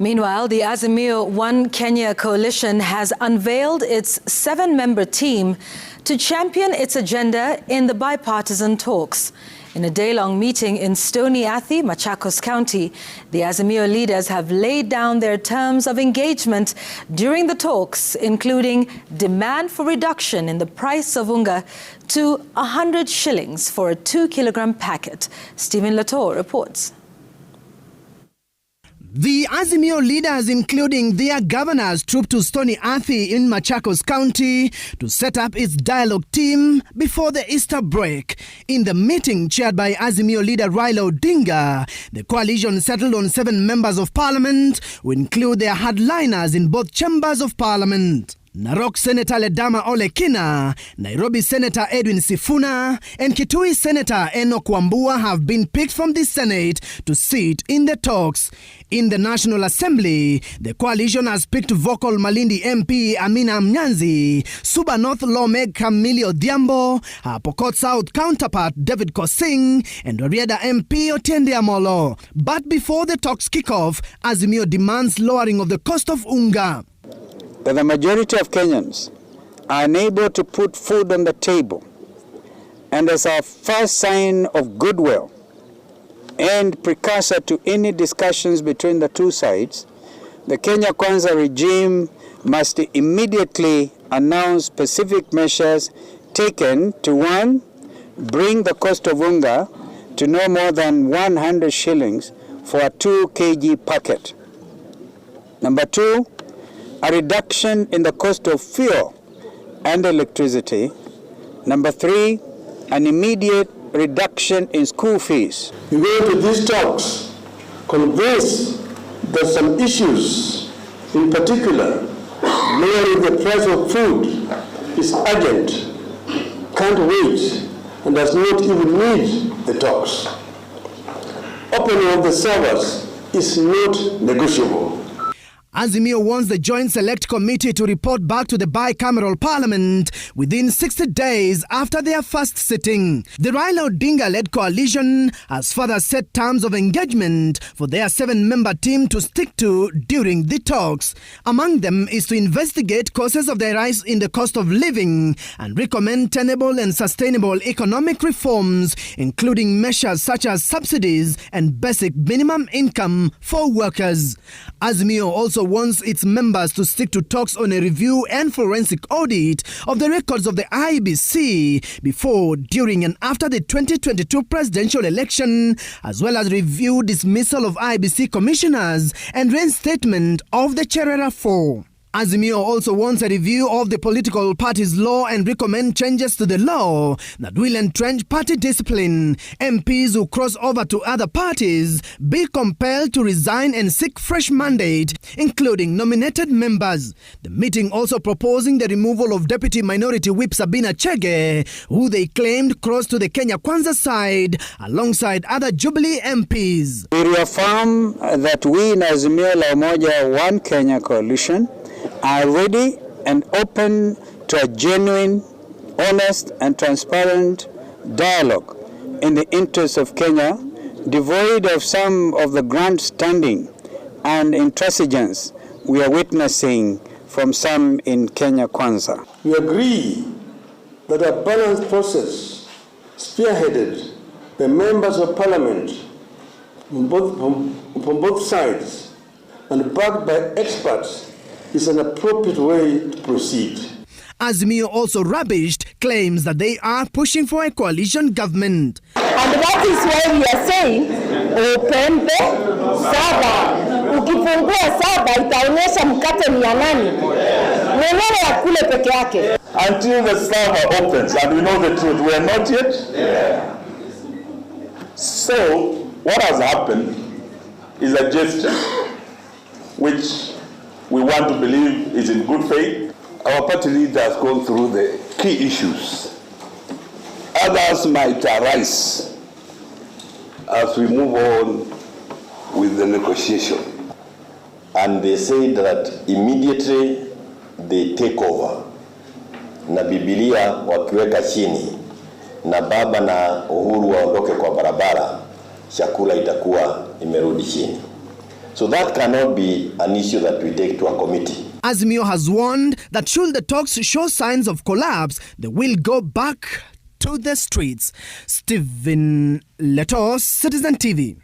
Meanwhile, the Azimio One Kenya coalition has unveiled its 7-member team to champion its agenda in the bipartisan talks. In a day-long meeting in Stoni Athi Machakos County, the Azimio leaders have laid down their terms of engagement during the talks, including demand for reduction in the price of unga to 100 shillings for a 2-kilogram packet. Stephen Latour reports. The Azimio leaders, including their governors, trooped to Stoni Athi in Machakos County to set up its dialogue team before the Easter break. In the meeting chaired by Azimio leader Raila Odinga, the coalition settled on 7 members of parliament who include their hardliners in both chambers of parliament. Narok Senator Ledama Ole Kina, Nairobi Senator Edwin Sifuna, and Kitui Senator Enoch Wambua have been picked from the Senate to sit in the talks. In the National Assembly, the coalition has picked vocal Malindi MP Amina Mnyanzi, Suba North lawmaker Camilio Diambo, her Pokot South counterpart David Kosing, and Orieda MP Otiende Amolo. But before the talks kick off, Azimio demands lowering of the cost of unga. That the majority of Kenyans are unable to put food on the table, and as a first sign of goodwill and precursor to any discussions between the two sides, the Kenya Kwanza regime must immediately announce specific measures taken to 1. Bring the cost of unga to no more than 100 shillings for a 2 kg packet. Number 2, a reduction in the cost of fuel and electricity. Number 3, an immediate reduction in school fees. We go to these talks convinced that some issues, in particular, lowering the price of food, is urgent, can't wait, and does not even need the talks. Opening of the servers is not negotiable. Azimio wants the Joint Select Committee to report back to the bicameral parliament within 60 days after their first sitting. The Raila Odinga-led coalition has further set terms of engagement for their 7-member team to stick to during the talks. Among them is to investigate causes of the rise in the cost of living and recommend tenable and sustainable economic reforms, including measures such as subsidies and basic minimum income for workers. Azimio also wants its members to stick to talks on a review and forensic audit of the records of the IEBC before, during and after the 2022 presidential election, as well as review dismissal of IEBC commissioners and reinstatement of the Cherera 4. Azimio also wants a review of the political parties law and recommend changes to the law that will entrench party discipline. MPs who cross over to other parties be compelled to resign and seek fresh mandate, including nominated members. The meeting also proposing the removal of Deputy Minority Whip Sabina Chege, who they claimed crossed to the Kenya Kwanza side alongside other Jubilee MPs. We reaffirm that we in Azimio La Umoja One Kenya coalition are ready and open to a genuine, honest and transparent dialogue in the interest of Kenya, devoid of some of the grandstanding and intransigence we are witnessing from some in Kenya Kwanza. We agree that a balanced process spearheaded by members of parliament from both sides and backed by experts is an appropriate way to proceed. Azimio also rubbished claims that they are pushing for a coalition government. And that is why we are saying, open the saba. Ukifungua saba itaonyesha mkate ni ya nani. Mwenyewe akule peke yake. Until the server opens, and we know the truth, we are not yet. So, what has happened is a gesture which we want to believe is in good faith. Our party leader has gone through the key issues. Others might arise as we move on with the negotiation. And they say that immediately they take over. Na Biblia wakiweka chini na baba na Uhuru waondoke kwa barabara, chakula itakuwa imerudi chini. So that cannot be an issue that we take to a committee. Azimio has warned that should the talks show signs of collapse, they will go back to the streets. Stephen Letos, Citizen TV.